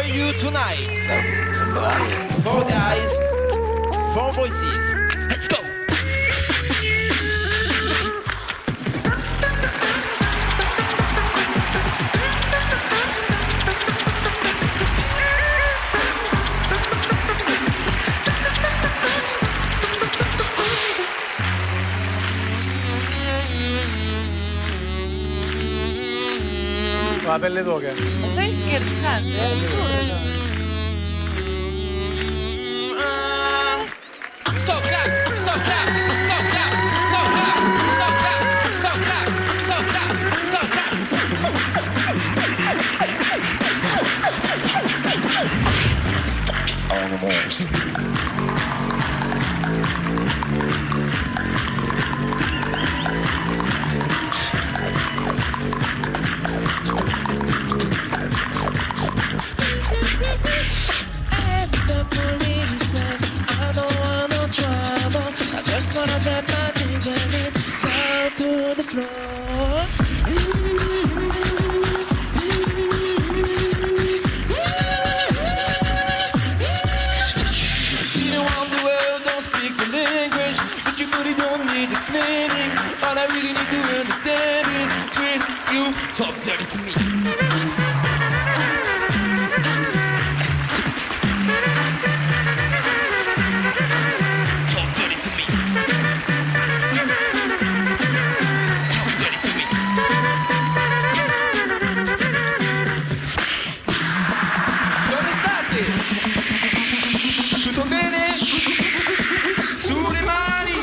for you tonight. Four guys, four voices. Let's go. La pelle d'oca. Ma stai scherzando? È assurdo. So clap, so clap, so clap, so clap, so clap, so clap, so clap, so clap. Animals. Wanna drop my dignity down to the floor. You around the world don't speak the language, but you really don't need explaining. All I really need to understand is when you talk dirty to me. Sulle mani!